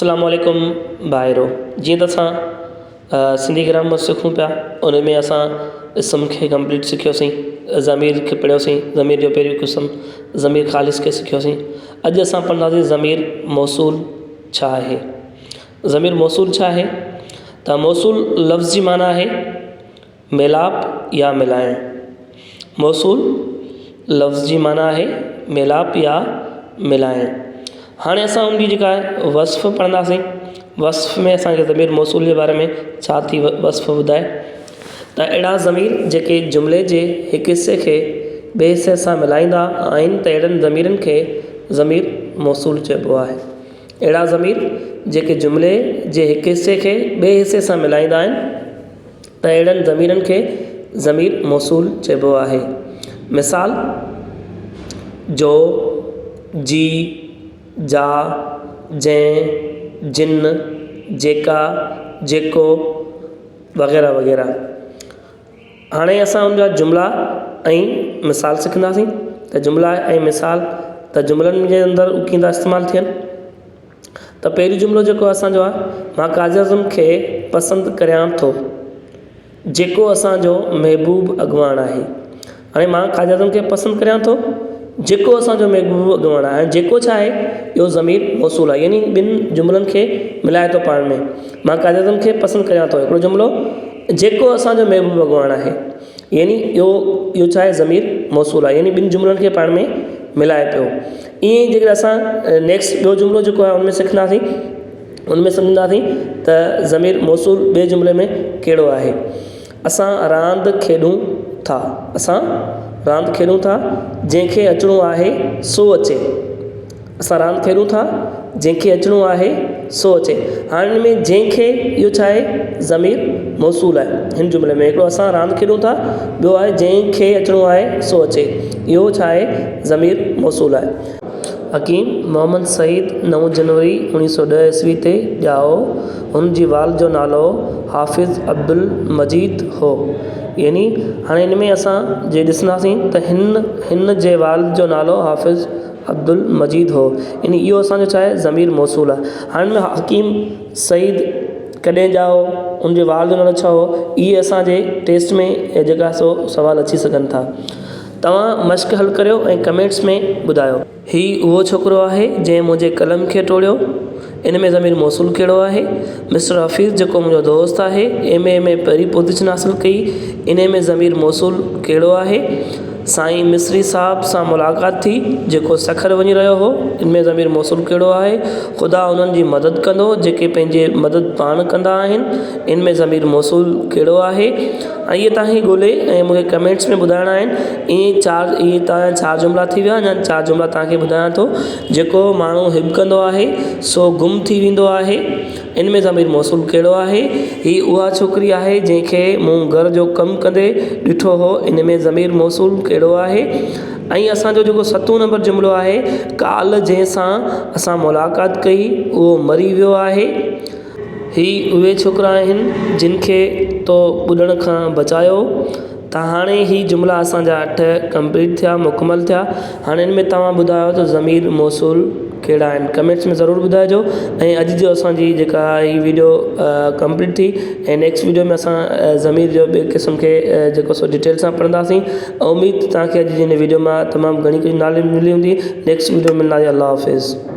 अस्सलामुअलैकुम भाइरो। जीअं त असां सिंधी ग्रामर सिखूं पिया, उन में असां इसम खे कंप्लीट सिखियोसीं, ज़मीर खे पढ़ियोसीं, ज़मीर जो पहिरियों क़िस्म ज़मीर ख़ालिस खे सिखियोसीं। अॼु असां पढ़ंदासीं ज़मीर मौसूल छा आहे। ज़मीर मौसूल छा आहे त मौसूल लफ़्ज़ जी माना आहे मेलाप या मिलाइण। मौसूल लफ़्ज़ जी माना आहे मेलाप या मिलाइण। हाणे असां उनजी जेका वस्फ़ पढ़ंदासीं। वस्फ़ में असांखे ज़मीर मौसूल जे बारे में छा थी वस्फ़ ॿुधाए त अहिड़ा ज़मीर जेके जुमिले जे हिकु हिसे खे ॿिए हिसे सां मिलाईंदा आहिनि त अहिड़नि ज़मीरनि खे ज़मीर मौसूल चइबो आहे। अहिड़ा ज़मीर जेके जुमिले जे हिकु हिसे खे ॿिए हिसे सां मिलाईंदा आहिनि त अहिड़नि ज़मीरनि खे ज़मीर मौसूल चइबो आहे। मिसाल जो, जी, जा, जंहिं, जिन, जेका, जेको वग़ैरह वग़ैरह। हाणे असां उनजा जुमिला ऐं मिसाल सिखंदासीं त जुमिला ऐं मिसाल त जुमिलनि जे अंदरि कीअं था इस्तेमालु थियनि। त पहिरियों जुमिलो जेको असांजो आहे, मां काज़ आज़म खे पसंदि करियां थो, जेको असांजो महबूब अॻुवाण आहे। हाणे मां काज़ आज़म खे पसंदि करियां थो, जेको असांजो महबूब अॻुवाण आहे। जेको छा आहे, इहो ज़मीर मौसूल आहे, यानी ॿिनि जुमिलनि खे मिलाए थो पाण में। मां काज़ आज़म खे पसंदि करियां थो, हिकिड़ो जुमिलो, जेको असांजो महबूब अॻुवाण आहे, यानी इहो छा आहे, ज़मीर मौसूल आहे, यानी ॿिनि जुमिलनि खे पाण में मिलाए पियो। ईअं ई जेकॾहिं असां नेक्स्ट ॿियो जुमिलो जेको आहे उनमें सिखंदासीं, उनमें सम्झंदासीं त ज़मीर मौसूल ॿिए जुमिले में कहिड़ो आहे। असां रांदि खेॾूं था, असां रांदि खेॾूं था, जंहिंखे अचिणो आहे सो अचे। असां रांदि खेॾूं था, जंहिंखे अचिणो आहे सो अचे। हाणे हिन में जंहिंखे, इहो छा आहे, ज़मीर मौसूल आहे हिन जुमिले में। हिकिड़ो असां रांदि खेॾूं था, ॿियो आहे जंहिंखे अचिणो आहे सो अचे, इहो छा आहे, ज़मीर मौसूल आहे। हकीम मोहम्मद सईद 9 जनवरी 1910 ईस्वी ते ॼाओ। हुन जी वाल जो नालो हाफ़िज़ अब्दुल मजीद हो। यानी हाणे हिन में असां जे ॾिसंदासीं त हिन जे वाल जो नालो हाफ़िज़ अब्दुल मजीद हो, यानी इहो असांजो छा आहे, ज़मीर मौसूल आहे। हाणे में हकीम सईद कॾहिं ॼाओ, उनजे वाल जो नालो छा हो, इहे असांजे टेस्ट में जेका सो सवाल अची सघनि था। तव्हां मश्क हल करियो ऐं कमेंट्स में ॿुधायो। हीउ उहो छोकिरो आहे जंहिं मुंहिंजे कलम खे टोड़ियो, इन में ज़मीर मौसूल कहिड़ो आहे। मिस्टर हफ़ीज़ जेको मुंहिंजो दोस्त आहे, MA में पहिरीं पोज़ीशन हासिलु कई, इन में ज़मीर मौसूल कहिड़ो आहे। साईं मिस्री साहब सां मुलाक़ात थी, जेको सखर वञी रहियो हो, इनमें ज़मीर मौसूल कहिड़ो आहे। ख़ुदा उन्हनि जी मदद कंदो जेके पंहिंजे मदद पाण कंदा आहिनि, इनमें ज़मीर मौसूल कहिड़ो आहे। ऐं इहे तव्हांखे ॻोल्हे ऐं मूंखे कमेंट्स में ॿुधाइणा आहिनि। इहे तव्हांजा 4 जुमिला थी विया। अञा 4 जुमिला तव्हांखे ॿुधायां थो। जेको माण्हू हिबकंदो आहे सो गुम थी वेंदो आहे, इनमें ज़मीर मौसूल कहिड़ो आहे। ही उहा छोकिरी आहे जंहिंखे मूं घर जो कमु कंदे ॾिठो हो, इन में ज़मीर मौसूल कहिड़ो आहे। ऐं असांजो जेको 7 नंबर जुमिलो आहे, काल जंहिंसां असां मुलाक़ात कई उहो मरी वियो आहे। ही उहे छोकिरा आहिनि जिन खे तो ॿुॾण खां बचायो। त हाणे ही जुमिला असांजा 8 कंप्लीट थिया, मुकमल थिया। हाणे हिन में तव्हां ॿुधायो त ज़मीर मौसूल कहिड़ा आहिनि, कमेंट्स में ज़रूरु ॿुधाइजो। ऐं अॼु जो असांजी जेका ही वीडियो कंप्लीट थी, ऐं नेक्स्ट वीडियो में असां ज़मीर जो ॿिए क़िस्म खे जेको सो डिटेल सां पढ़ंदासीं। ऐं उमेद तव्हांखे अॼु जी हिन वीडियो मां तमामु घणी कुझु नॉलेज मिली हूंदी। नेक्स्ट वीडियो में मिलंदासीं। अल्लाह हाफ़िज़।